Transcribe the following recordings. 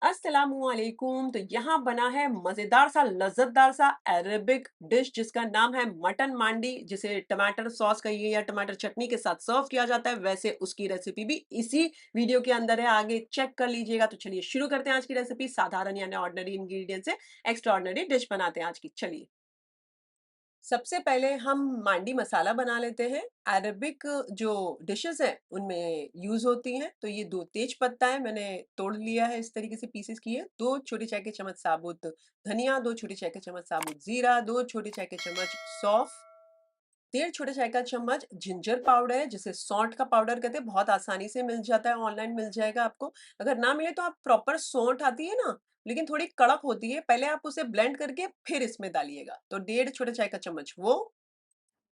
अस्सलामुअलैकुम। तो यहाँ बना है मज़ेदार सा लज़्ज़तदार सा अरेबिक डिश जिसका नाम है मटन मांडी, जिसे टमाटर सॉस कहिए या टमाटर चटनी के साथ सर्व किया जाता है। वैसे उसकी रेसिपी भी इसी वीडियो के अंदर है, आगे चेक कर लीजिएगा। तो चलिए शुरू करते हैं आज की रेसिपी। साधारण यानी ऑर्डिनरी इंग्रेडिएंट से एक्स्ट्रा ऑर्डिनरी डिश बनाते हैं आज की। चलिए, सबसे पहले हम मांडी मसाला बना लेते हैं। अरबिक जो डिशेज़ हैं, उनमें यूज़ होती हैं। तो ये 2 तेज पत्ता है, मैंने तोड़ लिया है, इस तरीके से पीसेस किए। 2 छोटे चाय के चम्मच साबुत धनिया, 2 छोटे चाय के चम्मच साबुत ज़ीरा, 2 छोटे चाय के चम्मच सौंफ, 1.5 छोटे चाय का चम्मच जिंजर पाउडर है, जिसे सौंठ का पाउडर कहते हैं। बहुत आसानी से मिल जाता है, ऑनलाइन मिल जाएगा आपको। अगर ना मिले तो आप प्रॉपर सौंठ आती है ना, लेकिन थोड़ी कड़क होती है, पहले आप उसे ब्लेंड करके फिर इसमें डालिएगा। तो 1.5 छोटे चाय का चम्मच वो,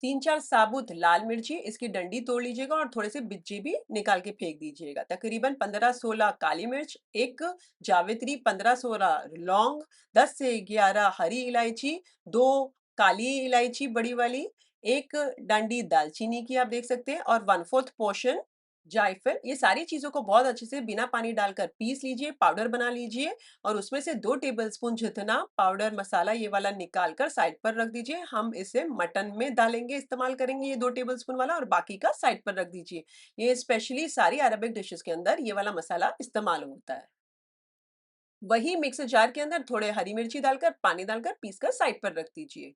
3-4 साबुत लाल मिर्ची, इसकी डंडी तोड़ लीजिएगा और थोड़े से बिज्जे भी निकाल के फेंक दीजिएगा। तकरीबन 15-16 काली मिर्च, 1 जावित्री, 15-16 लौंग, 10 से 11 हरी इलायची, 2 काली इलायची बड़ी वाली, 1 डंडी दालचीनी की आप देख सकते हैं और 1/4 पोर्शन जायफल। ये सारी चीज़ों को बहुत अच्छे से बिना पानी डालकर पीस लीजिए, पाउडर बना लीजिए और उसमें से 2 टेबलस्पून जितना पाउडर मसाला ये वाला निकाल कर साइड पर रख दीजिए। हम इसे मटन में डालेंगे, इस्तेमाल करेंगे ये 2 टेबलस्पून वाला, और बाकी का साइड पर रख दीजिए। ये स्पेशली सारी अरबिक डिशेज़ के अंदर ये वाला मसाला इस्तेमाल होता है। वही मिक्सर जार के अंदर थोड़े हरी मिर्ची डालकर, पानी डालकर पीस कर साइड पर रख दीजिए।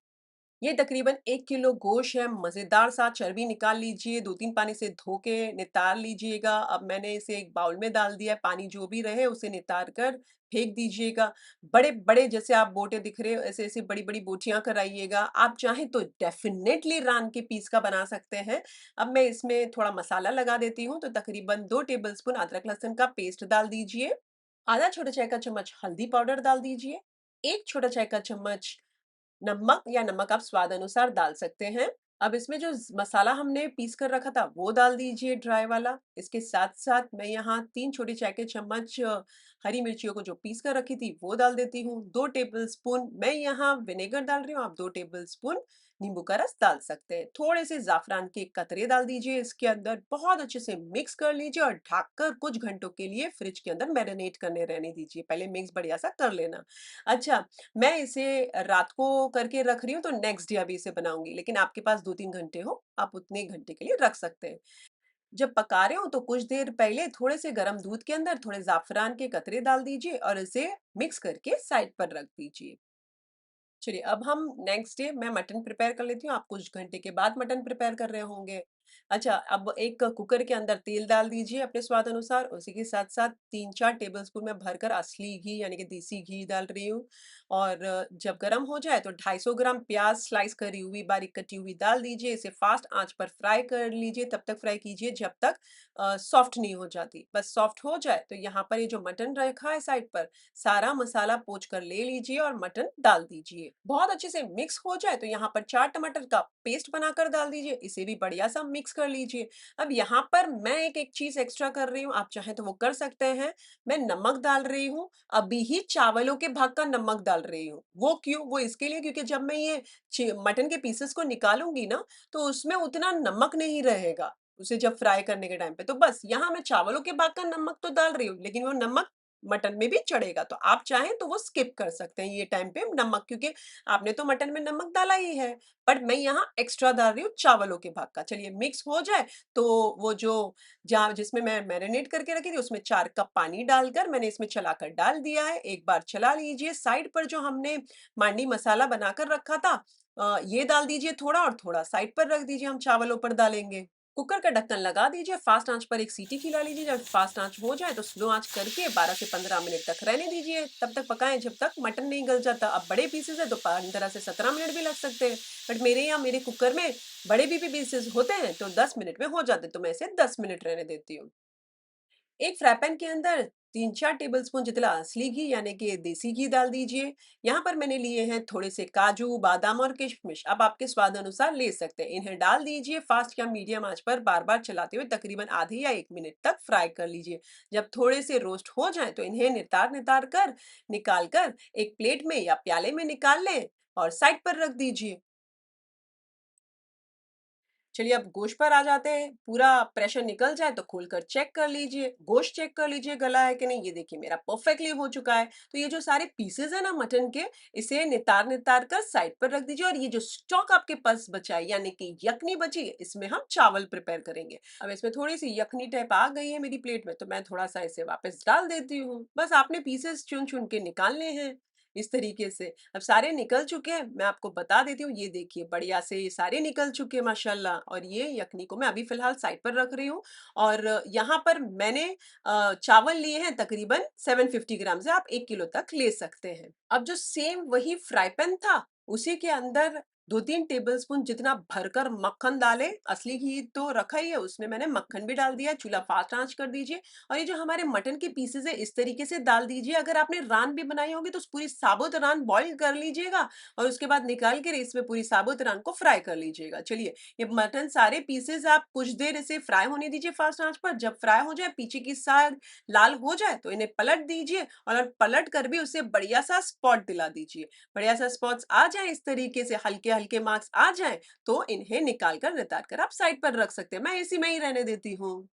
ये तकरीबन 1 किलो गोश्त है, मज़ेदार सा। चर्बी निकाल लीजिए, 2-3 पानी से धो के नितार लीजिएगा। अब मैंने इसे एक बाउल में डाल दिया है, पानी जो भी रहे उसे नितार कर फेंक दीजिएगा। बड़े-बड़े जैसे आप बोटे दिख रहे हो, ऐसे-ऐसे बड़ी-बड़ी बोटियाँ कराइएगा। आप चाहें तो डेफ़िनेटली रान के पीस का बना सकते हैं। अब मैं इसमें थोड़ा मसाला लगा देती हूँ, तो तकरीबन 2 टेबलस्पून अदरक-लहसुन का पेस्ट डाल दीजिए। आधा छोटा चाय का चम्मच हल्दी पाउडर डाल दीजिए। 1 छोटा चाय का चम्मच नमक, या नमक आप स्वाद अनुसार डाल सकते हैं। अब इसमें जो मसाला हमने पीस कर रखा था वो डाल दीजिए, ड्राई वाला। इसके साथ साथ मैं यहाँ 3 छोटी चाय के चम्मच हरी मिर्चियों को जो पीस कर रखी थी वो डाल देती हूँ। 2 टेबल स्पून मैं यहाँ विनेगर डाल रही हूँ, आप 2 टेबल स्पून नींबू का रस डाल सकते हैं। थोड़े से जाफरान के कतरे डाल दीजिए इसके अंदर, बहुत अच्छे से मिक्स कर लीजिए और ढककर कुछ घंटों के लिए फ्रिज के अंदर मैरिनेट करने रहने दीजिए। पहले मिक्स बढ़िया सा कर लेना। अच्छा, मैं इसे रात को करके रख रही हूँ, तो नेक्स्ट डे अभी इसे बनाऊँगी, लेकिन आपके पास 2-3 घंटे हो, आप उतने घंटे के लिए रख सकते हैं। जब पका रहे हो तो कुछ देर पहले थोड़े से गरम दूध के अंदर थोड़े ज़ाफ़रान के कतरे डाल दीजिए और इसे मिक्स करके साइड पर रख दीजिए। चलिए, अब हम नेक्स्ट डे मैं मटन प्रिपेयर कर लेती हूँ, आप कुछ घंटे के बाद मटन प्रिपेयर कर रहे होंगे। अच्छा, अब एक कुकर के अंदर तेल डाल दीजिए अपने स्वाद अनुसार, उसी के साथ-साथ 3-4 टेबलस्पून मैं भरकर असली घी यानी कि देसी घी डाल रही हूँ, और जब गरम हो जाए तो 250 ग्राम प्याज़ स्लाइस करी हुई, बारीक कटी हुई डाल दीजिए। इसे फ़ास्ट आँच पर फ्राई कर लीजिए, तब तक फ्राई कीजिए जब तक सॉफ्ट नहीं हो जाती। बस सॉफ्ट हो जाए तो यहाँ पर ये जो मटन रखा है साइड पर, सारा मसाला पोंछ कर ले लीजिए और मटन डाल दीजिए। बहुत अच्छे से मिक्स हो जाए तो यहाँ पर 4 टमाटर का पेस्ट बनाकर डाल दीजिए, इसे भी बढ़िया सा मिक्स कर लीजिए। अब यहाँ पर मैं एक-एक चीज़ एक्स्ट्रा कर रही हूँ, आप चाहें तो वो कर सकते हैं। मैं नमक डाल रही हूँ, अभी ही चावलों के भाग का नमक डाल रही हूँ। वो क्यों? वो इसके लिए क्योंकि जब मैं ये मटन के पीसेस को निकालूँगी ना, तो उसमें उतना नमक नहीं रहेगा, उसे जब फ्राई करने के टाइम पे। तो बस यहाँ मैं चावलों के भाग का नमक तो डाल रही हूँ, लेकिन वो नमक मटन में भी चढ़ेगा, तो आप चाहें तो वो स्किप कर सकते हैं ये टाइम पे नमक, क्योंकि आपने तो मटन में नमक डाला ही है, बट मैं यहाँ एक्स्ट्रा डाल रही हूँ चावलों के भाग का। चलिए, मिक्स हो जाए तो वो जो जहाँ जिसमें मैं मैरिनेट करके रखी थी उसमें 4 कप पानी डालकर मैंने इसमें चलाकर डाल दिया है। एक बार चला लीजिए। साइड पर जो हमने मांडी मसाला बनाकर रखा था, ये डाल दीजिए थोड़ा, और थोड़ा साइड पर रख दीजिए, हम चावलों पर डालेंगे। कुकर का ढक्कन लगा दीजिए, फास्ट आंच पर एक सीटी खिला लीजिए। जब फास्ट आंच हो जाए तो स्लो आंच करके 12 से 15 मिनट तक रहने दीजिए। तब तक पकाएं जब तक मटन नहीं गल जाता। अब बड़े पीसेस है तो 15 से 17 मिनट भी लग सकते हैं, बट मेरे यहाँ मेरे कुकर में बड़े भी पीसेस होते हैं तो 10 मिनट में हो जाते, तो मैं इसे 10 मिनट रहने देती हूँ। एक फ्राई पैन के अंदर 3-4 टेबलस्पून जितना असली घी यानी कि देसी घी डाल दीजिए। यहाँ पर मैंने लिए हैं थोड़े से काजू, बादाम और किशमिश, अब आपके स्वाद अनुसार ले सकते हैं। इन्हें डाल दीजिए, फास्ट या मीडियम आंच पर बार-बार चलाते हुए तकरीबन आधे या 1 मिनट तक फ्राई कर लीजिए। जब थोड़े से रोस्ट हो जाएँ तो इन्हें नितार-नितार कर निकाल कर एक प्लेट में या प्याले में निकाल लें और साइड पर रख दीजिए। चलिए अब गोश्त पर आ जाते हैं। पूरा प्रेशर निकल जाए तो खोलकर चेक कर लीजिए, गोश्त चेक कर लीजिए गला है कि नहीं। ये देखिए मेरा परफेक्टली हो चुका है। तो ये जो सारे पीसेज़ हैं ना मटन के, इसे नितार-नितार कर साइड पर रख दीजिए और ये जो स्टॉक आपके पास बचा है यानी कि यखनी बची है, इसमें हम चावल प्रिपेयर करेंगे। अब इसमें थोड़ी-सी यखनी टाइप आ गई है मेरी प्लेट में, तो मैं थोड़ा-सा इसे वापस डाल देती हूँ। बस आपने पीसेज़ चुन-चुन के निकालने हैं, इस तरीके से। अब सारे निकल चुके हैं, मैं आपको बता देती हूँ, ये देखिए बढ़िया से ये सारे निकल चुके हैं माशाल्लाह। और ये यखनी को मैं अभी फ़िलहाल साइड पर रख रही हूँ और यहाँ पर मैंने चावल लिए हैं तकरीबन 750 ग्राम से, आप 1 किलो तक ले सकते हैं। अब जो सेम वही फ्राई पैन था, उसी के अंदर 2-3 टेबलस्पून जितना भरकर मक्खन डालें, असली घी तो रखा ही है, उसमें मैंने मक्खन भी डाल दिया, चूल्हा फ़ास्ट आँच कर दीजिए और ये जो हमारे मटन के पीसेज़ है, इस तरीके से डाल दीजिए। अगर आपने रान भी बनाई होगी तो उस पूरी साबुत रान बॉयल कर लीजिएगा और उसके बाद निकाल कर इसमें पूरी साबुत रान को फ्राई कर लीजिएगा। चलिए, ये मटन सारे पीसेज़ आप कुछ देर इसे फ्राई होने दीजिए फ़ास्ट आँच पर। जब फ्राई हो जाए, पीछे की साइड लाल हो जाए तो इन्हें पलट दीजिए और पलट कर भी उसे बढ़िया-सा स्पॉट दिला दीजिए। बढ़िया-सा स्पॉट्स आ जाएँ इस तरीके से, हल्के-हल्के मार्क्स आ जाएँ, तो इन्हें निकाल कर, नितार कर आप साइड पर रख सकते हैं। मैं इसी में ही रहने देती हूँ।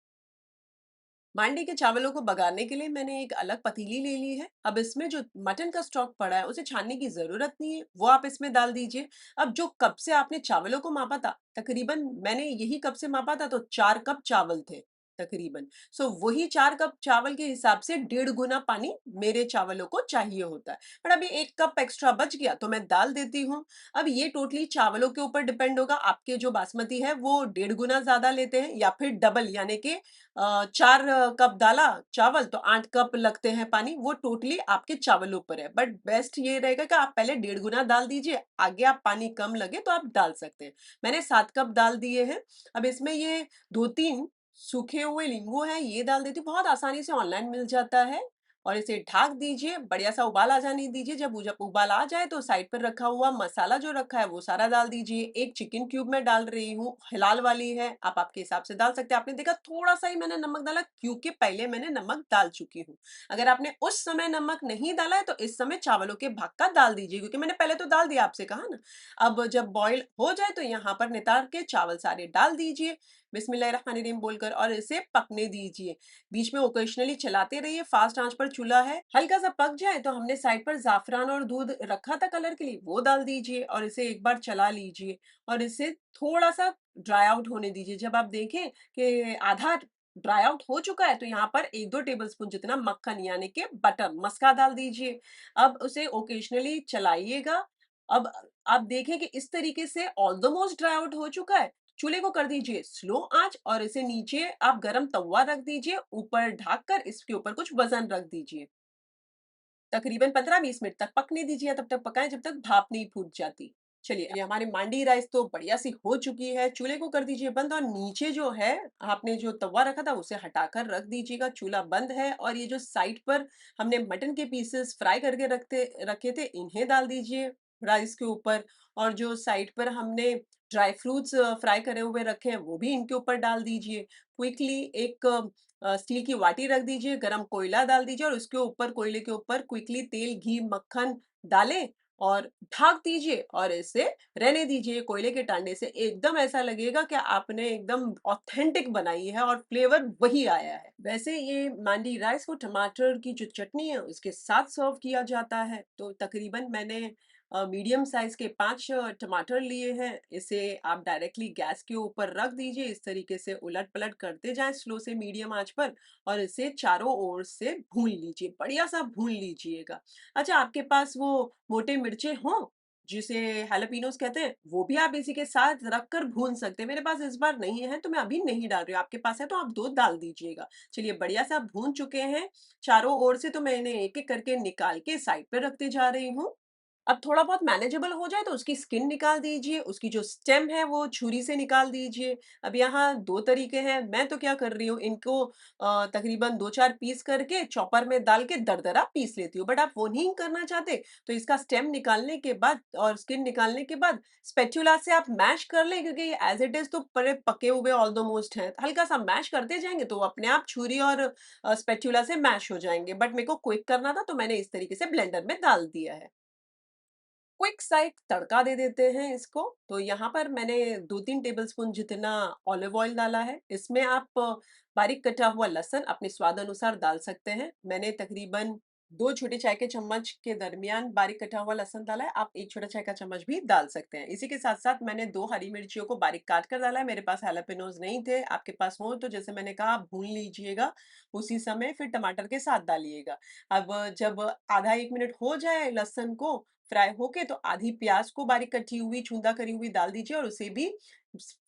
मांडी के चावलों को बघारने के लिए मैंने एक अलग पतीली ले ली है। अब इसमें जो मटन का स्टॉक पड़ा है उसे छानने की ज़रूरत नहीं है, वो आप इसमें डाल दीजिए। अब जो कप से आपने चावलों को मापा था, तकरीबन मैंने यही कप से मापा था तो 4 कप चावल थे तकरीबन। सो वही 4 कप चावल के हिसाब से डेढ़ गुना पानी मेरे चावलों को चाहिए होता है। पर अभी 1 कप एक्स्ट्रा बच गया तो मैं डाल देती हूँ। अब ये टोटली चावलों के ऊपर डिपेंड होगा, आपके जो बासमती है वो डेढ़ गुना ज़्यादा लेते हैं या फिर डबल यानी कि 4 कप डाला चावल तो 8 कप लगते हैं पानी, वो टोटली आपके चावलों पर है। बट बेस्ट ये रहेगा कि आप पहले डेढ़ गुना डाल दीजिए, आगे आप पानी कम लगे तो आप डाल सकते हैं। मैंने 7 कप डाल दिए हैं। अब इसमें ये 2-3 सूखे हुए नींबू हैं, ये डाल देती हूँ, बहुत आसानी से ऑनलाइन मिल जाता है और इसे ढक दीजिए, बढ़िया-सा उबाल आ जाने दीजिए। जब उबाल आ जाए तो साइड पर रखा हुआ मसाला जो रखा है वो सारा डाल दीजिए। 1 चिकन क्यूब मैं डाल रही हूँ, हिलाल वाली है, आप आपके हिसाब से डाल सकते हैं। आपने देखा थोड़ा-सा ही मैंने नमक डाला क्योंकि पहले मैंने नमक डाल चुकी हूँ। अगर आपने उस समय नमक नहीं डाला है तो इस समय चावलों के भाग का डाल दीजिए क्योंकि मैंने पहले तो डाल दिया आपसे कहा ना। अब जब बॉयल हो जाए तो यहाँ पर नितार के चावल सारे डाल दीजिए, बिस्मिल्लाहिर्रहमानिर्रहीम बोलकर और इसे पकने दीजिए। बीच में ओकेजनली चलाते रहिए, फास्ट आंच पर चूल्हा है। हल्का सा पक जाए तो हमने साइड पर ज़ाफ़रान और दूध रखा था कलर के लिए, वो डाल दीजिए और इसे एक बार चला लीजिए और इसे थोड़ा-सा ड्राई आउट होने दीजिए। जब आप देखें कि आधा ड्राई आउट हो चुका है तो यहाँ पर 1-2 टेबलस्पून जितना मक्खन यानी कि बटर मस्का डाल दीजिए। अब उसे ओकेजनली चलाइएगा। अब आप देखें कि इस तरीके से ऑलमोस्ट ड्राई आउट हो चुका है। चूल्हे को कर दीजिए स्लो आंच और इसे नीचे आप गरम तवा रख दीजिए, ऊपर ढककर इसके ऊपर कुछ वज़न रख दीजिए। तकरीबन 15-20 मिनट तक पकने दीजिए, तब तक पकाएँ जब तक भाप नहीं फूट जाती। चलिए, ये हमारी मांडी राइस तो बढ़िया सी हो चुकी है, चूल्हे को कर दीजिए बंद और नीचे जो है, आपने जो तवा रखा था उसे हटाकर रख दीजिएगा, चूल्हा बंद है और ये जो साइड पर हमने मटन के पीसेस फ्राई करके रखे थे, इन्हें डाल दीजिए राइस के ऊपर और जो साइड पर हमने ड्राई फ्रूट्स फ्राई करे हुए रखे हैं, वो भी इनके ऊपर डाल दीजिए। क्विकली एक स्टील की वाटी रख दीजिए, गरम कोयला डाल दीजिए और उसके ऊपर कोयले के ऊपर क्विकली तेल, घी, मक्खन डालें और ढक दीजिए और इसे रहने दीजिए कोयले के टांडे से। एकदम ऐसा लगेगा कि आपने एकदम ऑथेंटिक बनाई है और फ्लेवर वही आया है। वैसे ये मांडी राइस को टमाटर की जो चटनी है उसके साथ सर्व किया जाता है। तो तकरीबन मैंने मीडियम साइज़ के 5 टमाटर लिए हैं। इसे आप डायरेक्टली गैस के ऊपर रख दीजिए, इस तरीके से उलट-पलट करते जाएँ स्लो से मीडियम आँच पर और इसे चारों ओर से भून लीजिए, बढ़िया-सा भून लीजिएगा। अच्छा, आपके पास वो मोटे मिर्चे हों, जिसे हैलोपिनोस कहते हैं, वो भी आप इसी के साथ रखकर भून सकते हैं। मेरे पास इस बार नहीं है, तो मैं अभी नहीं डाल रही हूँ। आपके पास है तो आप 2 डाल दीजिएगा। चलिए बढ़िया-सा भून चुके हैं, चारों ओर से तो मैं इन्हें एक-एक करके निकाल के साइड पे रखते जा रही हूँ। अब थोड़ा बहुत मैनेजेबल हो जाए तो उसकी स्किन निकाल दीजिए, उसकी जो स्टेम है वो छुरी से निकाल दीजिए। अब यहाँ 2 तरीके हैं, मैं तो क्या कर रही हूँ इनको तकरीबन 2-4 पीस करके चॉपर में डाल के दरदरा पीस लेती हूँ। बट आप वो नहीं करना चाहते तो इसका स्टेम निकालने के बाद और स्किन निकालने के बाद स्पैचुला से आप मैश कर लें क्योंकि एज़ इट इज़ तो बड़े पके हुए ऑलमोस्ट हैं। हल्का-सा मैश करते जाएँगे तो वो अपने आप छुरी और स्पैचुला से मैश हो जाएँगे। बट मेरे को क्विक करना था तो मैंने इस तरीके से ब्लेंडर में डाल दिया है। क्विक सा एक तड़का दे देते हैं इसको। तो यहाँ पर मैंने 2-3 टेबलस्पून जितना ऑलिव ऑयल डाला है। इसमें आप बारीक कटा हुआ लहसुन अपने स्वाद अनुसार डाल सकते हैं। मैंने तकरीबन 2 छोटे चाय के चम्मच के दरमियान बारीक कटा हुआ लहसुन डाला है। आप 1 छोटा चाय का चम्मच भी डाल सकते हैं। इसी के साथ-साथ मैंने 2 हरी मिर्चियों को बारीक काट कर डाला है। मेरे पास हैलापेनोज़ नहीं थे। आपके पास हो तो जैसे मैंने कहा आप भून लीजिएगा उसी समय, फिर टमाटर के साथ डालिएगा। अब जब आधा 1 मिनट हो जाए लहसुन को फ्राई होके तो आधी प्याज को बारीक कटी हुई, चूँदा करी हुई डाल दीजिए और उसे भी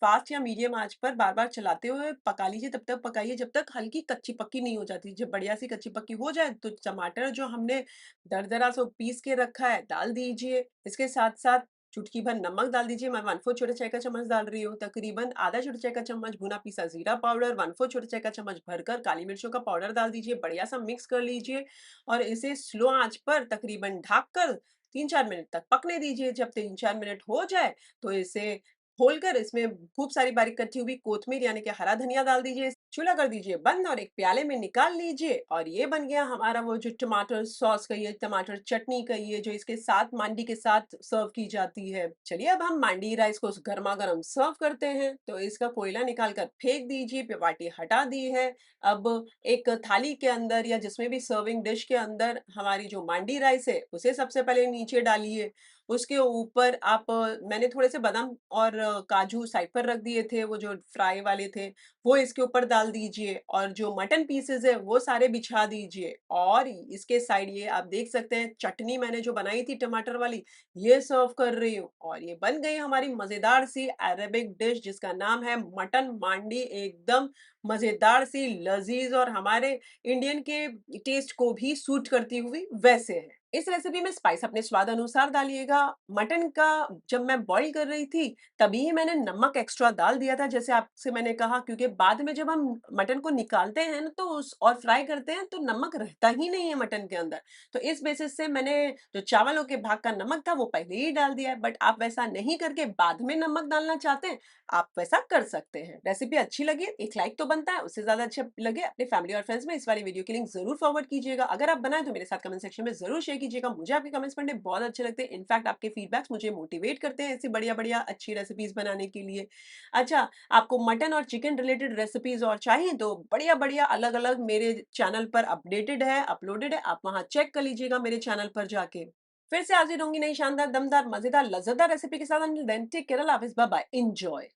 फास्ट या मीडियम आँच पर बार-बार चलाते हुए पका लीजिए, तब तक पकाइए जब तक हल्की कच्ची-पक्की नहीं हो जाती। जब बढ़िया सी कच्ची-पक्की हो जाए तो टमाटर जो हमने दरदरा सो पीस के रखा है डाल दीजिए। इसके साथ-साथ चुटकी भर नमक डाल दीजिए, मैं 1/4 छोटे चाय का चम्मच डाल रही हूँ। तकरीबन आधा छोटे चाय का चम्मच भुना पीसा जीरा पाउडर, 1/4 छोटे चाय का चम्मच भरकर काली मिर्चों का पाउडर डाल दीजिए, बढ़िया सा मिक्स कर लीजिए और इसे स्लो आँच पर तकरीबन ढक कर 3-4 मिनट तक पकने दीजिए। जब 3-4 मिनट हो जाए तो इसे खोलकर इसमें खूब सारी बारीक कटी हुई कोतमीर यानी कि हरा धनिया डाल दीजिए। चूल्हा कर दीजिए बंद और एक प्याले में निकाल लीजिए और ये बन गया हमारा वो जो टमाटर सॉस कहिए, टमाटर चटनी कहिए जो इसके साथ मांडी के साथ सर्व की जाती है। चलिए अब हम मांडी राइस को गरमा-गरम सर्व करते हैं। तो इसका कोयला निकाल कर फेंक दीजिए, बाटी हटा दी है। अब एक थाली के अंदर या जिसमें भी सर्विंग डिश के अंदर हमारी जो मांडी राइस है, उसे सबसे पहले नीचे डालिए। उसके ऊपर आप मैंने थोड़े से बादाम और काजू साइड पर रख दिए थे, वो जो फ्राई वाले थे, वो इसके ऊपर डाल दीजिए और जो मटन पीसेज़ है, वो सारे बिछा दीजिए और इसके साइड ये आप देख सकते हैं चटनी मैंने जो बनाई थी टमाटर वाली, ये सर्व कर रही हूँ और ये बन गई हमारी मज़ेदार सी अरेबिक डिश जिसका नाम है मटन मांडी। एकदम मज़ेदार सी लज़ीज़ और हमारे इंडियन के टेस्ट को भी सूट करती हुई वैसे है। इस रेसिपी में स्पाइस अपने स्वाद अनुसार डालिएगा। मटन का जब मैं बॉयल कर रही थी, तभी ही मैंने नमक एक्स्ट्रा डाल दिया था जैसे आपसे मैंने कहा क्योंकि बाद में जब हम मटन को निकालते हैं ना तो उस और फ्राई करते हैं तो नमक रहता ही नहीं है मटन के अंदर। तो इस बेसिस से मैंने जो चावलों के भाग का नमक था वो पहले ही डाल दिया है। बट आप वैसा नहीं करके बाद में नमक डालना चाहते हैं, आप वैसा कर सकते हैं। रेसिपी अच्छी लगी, एक लाइक तो बनता है, उससे ज़्यादा अच्छा लगे अपने फैमिली और फ्रेंड्स में इस वाली वीडियो की लिंक ज़रूर फॉरवर्ड कीजिएगा। अगर आप बनाएँ तो मेरे साथ कमेंट सेक्शन में ज़रूर शेयर कीजिएगा। मुझे आपके कमेंट्स पढ़ने बहुत अच्छे लगते हैं। इनफैक्ट आपके फीडबैक्स मुझे मोटिवेट करते हैं ऐसी बढ़िया-बढ़िया अच्छी रेसिपीज़ बनाने के लिए। अच्छा, आपको मटन और चिकन रिलेटेड रेसिपीज़ और चाहिए तो बढ़िया-बढ़िया अलग-अलग मेरे चैनल पर अपडेटेड है, अपलोडेड है, आप वहाँ चेक कर लीजिएगा मेरे चैनल पर जाके। फिर से हाज़िर होंगी नई शानदार, दमदार, मज़ेदार, लज़्ज़तदार रेसिपी के साथ। अंटिल देन टेक केयर, अल्लाह हाफ़िज़, बाय बाय, एन्जॉय।